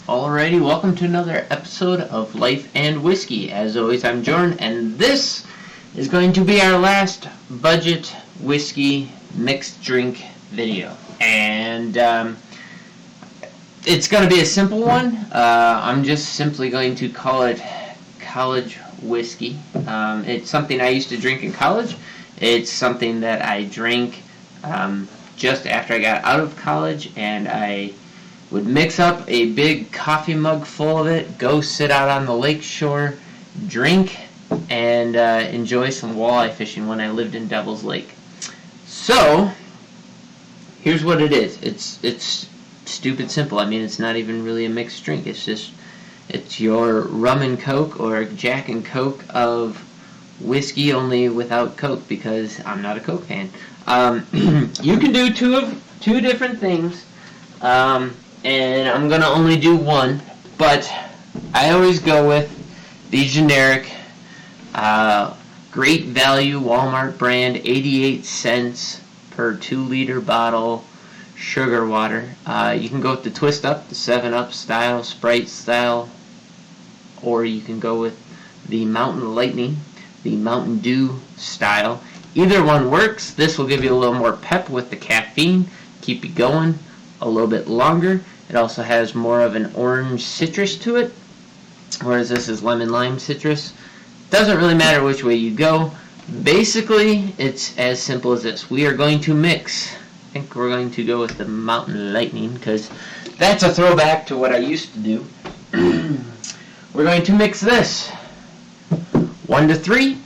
Alrighty, welcome to another episode of Life and Whiskey. As always, I'm Jordan, and this is going to be our last budget whiskey mixed drink video. And it's going to be a simple one. I'm just simply going to call it college whiskey. It's something I used to drink in college. It's something that I drank just after I got out of college, and I would mix up a big coffee mug full of it, go sit out on the lake shore, drink, and enjoy some walleye fishing when I lived in Devil's Lake. So, here's what it is. It's stupid simple. I mean, it's not even really a mixed drink. It's your rum and Coke or Jack and Coke of whiskey, only without Coke, because I'm not a Coke fan. You can do two different things. And I'm going to only do one, but I always go with the generic, great value Walmart brand, 88 cents per 2-liter bottle sugar water. You can go with the Twist Up, the 7-Up style, Sprite style, or you can go with the Mountain Lightning, the Mountain Dew style. Either one works. This will give you a little more pep with the caffeine, keep you going a little bit longer. It also has more of an orange citrus to it, whereas this is lemon lime citrus. Doesn't really matter which way you go. Basically, it's as simple as this. We are going to mix. I think we're going to go with the Mountain Lightning because that's a throwback to what I used to do. We're going to mix this 1 to 3.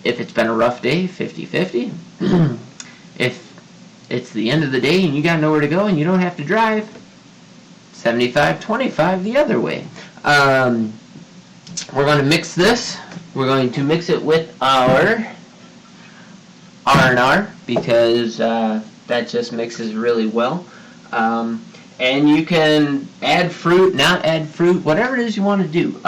If it's been a rough day, 50-50. If it's the end of the day and you got nowhere to go and you don't have to drive, 75-25 the other way. We're going to mix this. We're going to mix it with our R&R because that just mixes really well. And you can add fruit, not add fruit, whatever it is you want to do.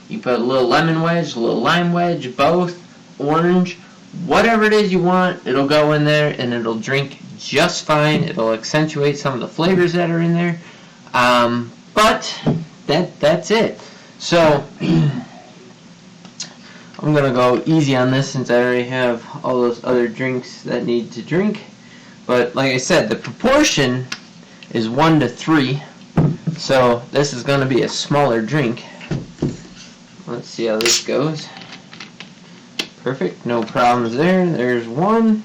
You put a little lemon wedge, a little lime wedge, both, orange, whatever it is you want, it'll go in there and it'll drink just fine. It'll accentuate some of the flavors that are in there. But that's it. So I'm going to go easy on this since I already have all those other drinks that need to drink. But like I said, the proportion is 1 to 3. So this is going to be a smaller drink. Let's see how this goes. Perfect, no problems there. There's 1.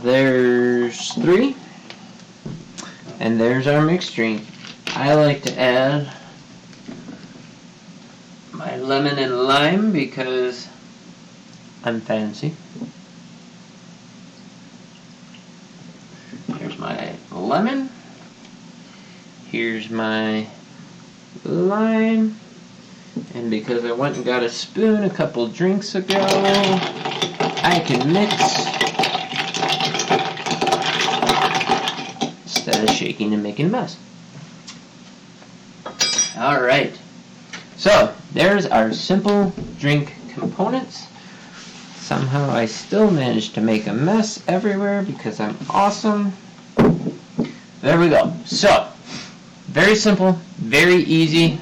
There's 3. And there's our mixed drink. I like to add my lemon and lime because I'm fancy. Here's my lemon. Here's my lime. And because I went and got a spoon a couple drinks ago, I can mix instead of shaking and making a mess. Alright, so there's our simple drink components. Somehow I still managed to make a mess everywhere because I'm awesome. There we go. So, very simple, very easy.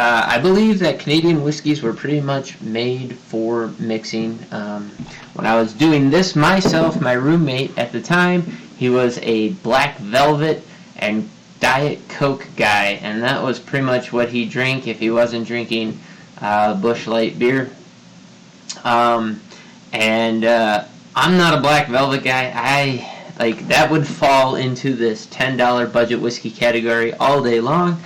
I believe that Canadian whiskeys were pretty much made for mixing. When I was doing this myself, my roommate at the time, he was a Black Velvet and Diet Coke guy, and that was pretty much what he drank if he wasn't drinking Busch Light beer. I'm not a Black Velvet guy. That would fall into this $10 budget whiskey category all day long.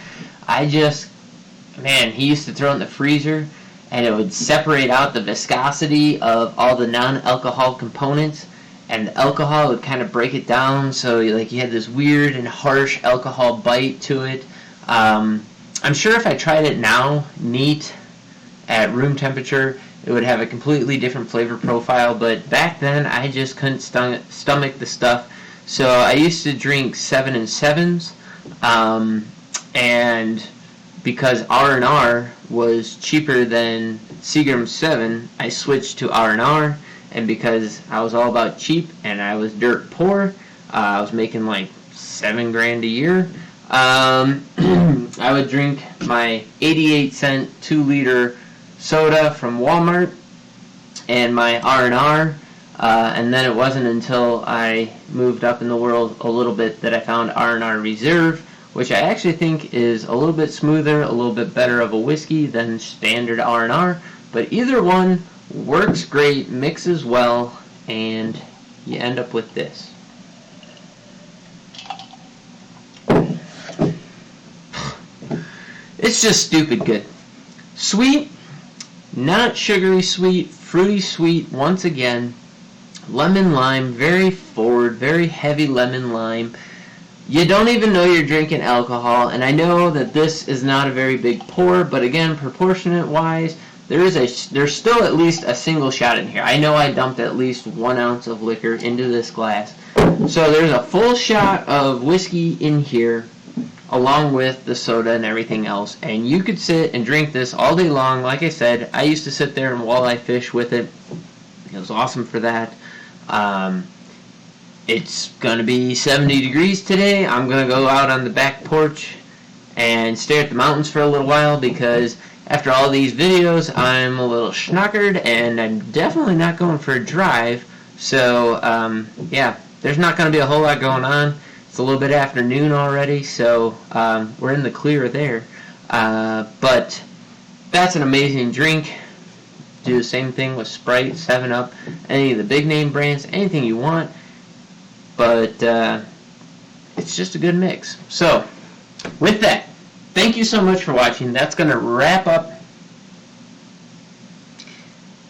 Man, he used to throw it in the freezer, and it would separate out the viscosity of all the non-alcohol components, and the alcohol would kind of break it down, so you had this weird and harsh alcohol bite to it. I'm sure if I tried it now, neat, at room temperature, it would have a completely different flavor profile, but back then, I just couldn't stomach the stuff, so I used to drink 7 and 7s, and because R&R was cheaper than Seagram 7, I switched to R&R, and because I was all about cheap and I was dirt poor, I was making like $7,000 a year. I would drink my 88-cent 2-liter soda from Walmart and my R&R, and then it wasn't until I moved up in the world a little bit that I found R&R Reserve, which I actually think is a little bit smoother, a little bit better of a whiskey than standard R&R, but either one works great, mixes well, and you end up with this. It's just stupid good. Sweet, not sugary sweet, fruity sweet once again. Lemon lime, very forward, very heavy lemon lime. You don't even know you're drinking alcohol, and I know that this is not a very big pour, but again, proportionate wise, there's still at least a single shot in here. I know I dumped at least 1 ounce of liquor into this glass. So there's a full shot of whiskey in here, along with the soda and everything else, and you could sit and drink this all day long. Like I said, I used to sit there and walleye fish with it. It was awesome for that. It's going to be 70 degrees today. I'm going to go out on the back porch and stare at the mountains for a little while, because after all these videos, I'm a little schnockered, and I'm definitely not going for a drive. So, yeah, there's not going to be a whole lot going on. It's a little bit afternoon already, so we're in the clear there. But that's an amazing drink. Do the same thing with Sprite, 7-Up, any of the big name brands, anything you want. But it's just a good mix. So, with that, thank you so much for watching. That's going to wrap up.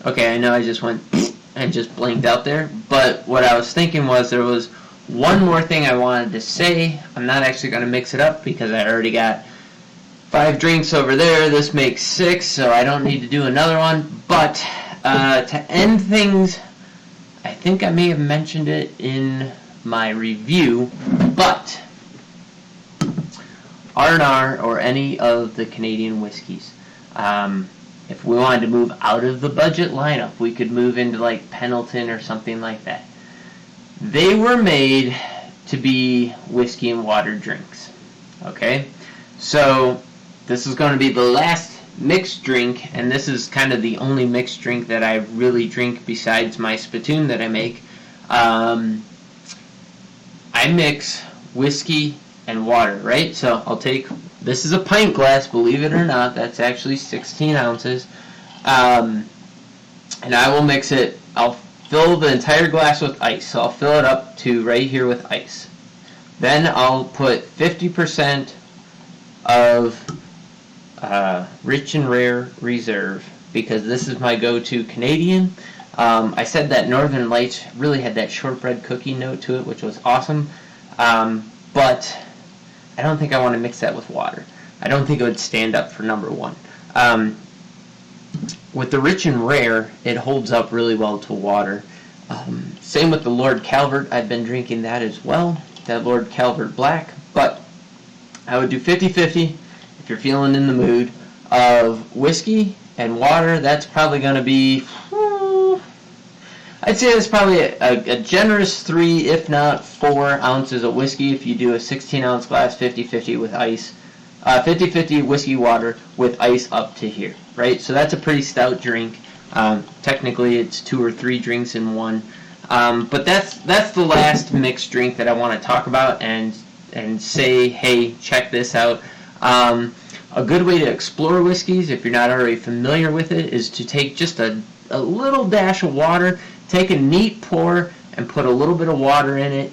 Okay, I know I just went and just blinked out there. But what I was thinking was there was one more thing I wanted to say. I'm not actually going to mix it up because I already got 5 drinks over there. This makes 6, so I don't need to do another one. But to end things, I think I may have mentioned it in my review, but R&R or any of the Canadian whiskeys, if we wanted to move out of the budget lineup, we could move into like Pendleton or something like that. They were made to be whiskey and water drinks. Okay? So this is going to be the last mixed drink, and this is kind of the only mixed drink that I really drink besides my spittoon that I make. I mix whiskey and water, right? So I'll take, this is a pint glass, believe it or not, that's actually 16 ounces. And I will mix it, I'll fill the entire glass with ice. So I'll fill it up to right here with ice. Then I'll put 50% of Rich and Rare Reserve, because this is my go-to Canadian. I said that Northern Lights really had that shortbread cookie note to it, which was awesome. But I don't think I want to mix that with water. I don't think it would stand up for number 1. With the Rich and Rare, it holds up really well to water. Same with the Lord Calvert. I've been drinking that as well, that Lord Calvert Black. But I would do 50-50 if you're feeling in the mood of whiskey and water. That's probably going to be, I'd say it's probably a generous 3, if not 4 ounces of whiskey if you do a 16-ounce glass, 50-50 with ice. 50-50 whiskey water with ice up to here, right? So that's a pretty stout drink. Technically, it's 2 or 3 drinks in one. But that's the last mixed drink that I want to talk about and say, hey, check this out. A good way to explore whiskeys, if you're not already familiar with it, is to take just a little dash of water, take a neat pour, and put a little bit of water in it,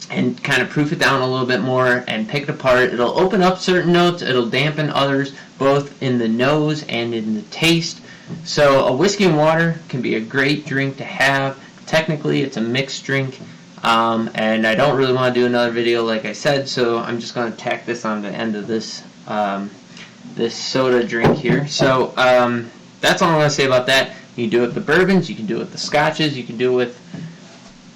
and kind of proof it down a little bit more and pick it apart. It'll open up certain notes, it'll dampen others, both in the nose and in the taste. So a whiskey and water can be a great drink to have. Technically, it's a mixed drink, and I don't really want to do another video like I said, so I'm just going to tack this on the end of this this soda drink here. So that's all I'm going to say about that. You can do it with the bourbons, you can do it with the scotches, you can do it with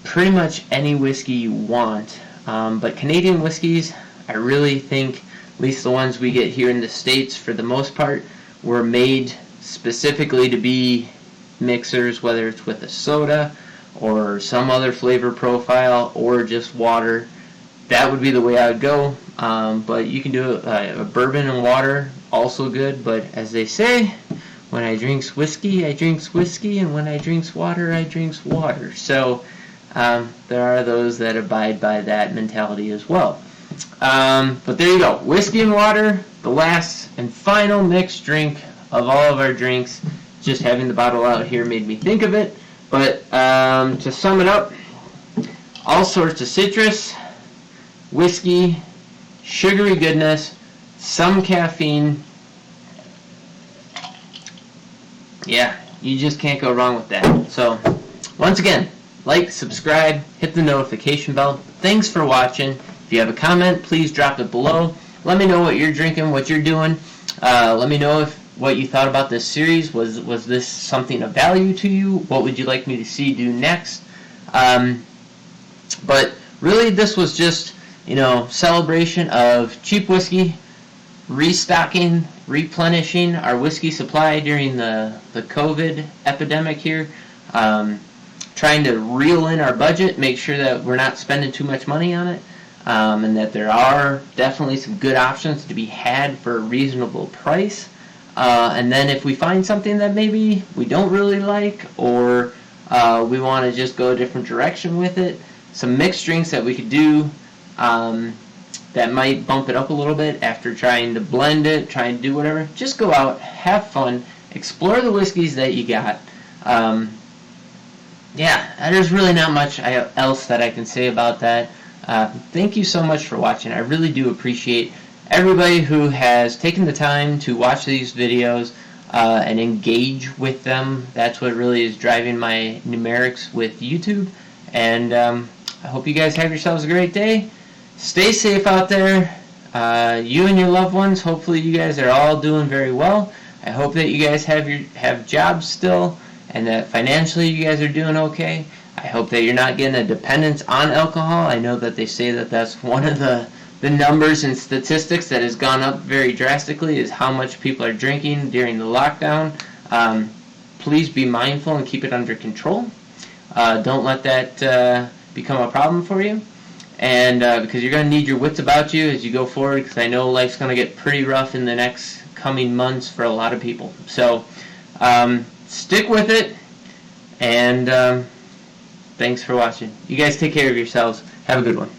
pretty much any whiskey you want. But Canadian whiskeys, I really think, at least the ones we get here in the States for the most part, were made specifically to be mixers, whether it's with a soda or some other flavor profile or just water. that would be the way I would go. But you can do a bourbon and water, also good. But as they say, when I drinks whiskey, I drinks whiskey, and when I drinks water, I drinks water. So there are those that abide by that mentality as well. But there you go, whiskey and water, the last and final mixed drink of all of our drinks. Just having the bottle out here made me think of it. But to sum it up, all sorts of citrus, whiskey, sugary goodness, some caffeine. Yeah, you just can't go wrong with that. So, once again, like, subscribe, hit the notification bell. Thanks for watching. If you have a comment, please drop it below. Let me know what you're drinking, what you're doing. Let me know what you thought about this series. Was this something of value to you? What would you like me to see do next? But really, this was just, celebration of cheap whiskey, restocking, replenishing our whiskey supply during the COVID epidemic here. Trying to reel in our budget, make sure that we're not spending too much money on it, and that there are definitely some good options to be had for a reasonable price. And then if we find something that maybe we don't really like, or we want to just go a different direction with it, some mixed drinks that we could do that might bump it up a little bit after trying to blend it, trying to do whatever. Just go out, have fun, explore the whiskeys that you got. There's really not much else that I can say about that. Thank you so much for watching. I really do appreciate everybody who has taken the time to watch these videos and engage with them. That's what really is driving my numerics with YouTube. And I hope you guys have yourselves a great day. Stay safe out there. You and your loved ones, hopefully you guys are all doing very well. I hope that you guys have jobs still, and that financially you guys are doing okay. I hope that you're not getting a dependence on alcohol. I know that they say that that's one of the numbers and statistics that has gone up very drastically, is how much people are drinking during the lockdown. Please be mindful and keep it under control. Don't let that become a problem for you. And because you're going to need your wits about you as you go forward, because I know life's going to get pretty rough in the next coming months for a lot of people. So stick with it, and thanks for watching. You guys take care of yourselves. Have a good one.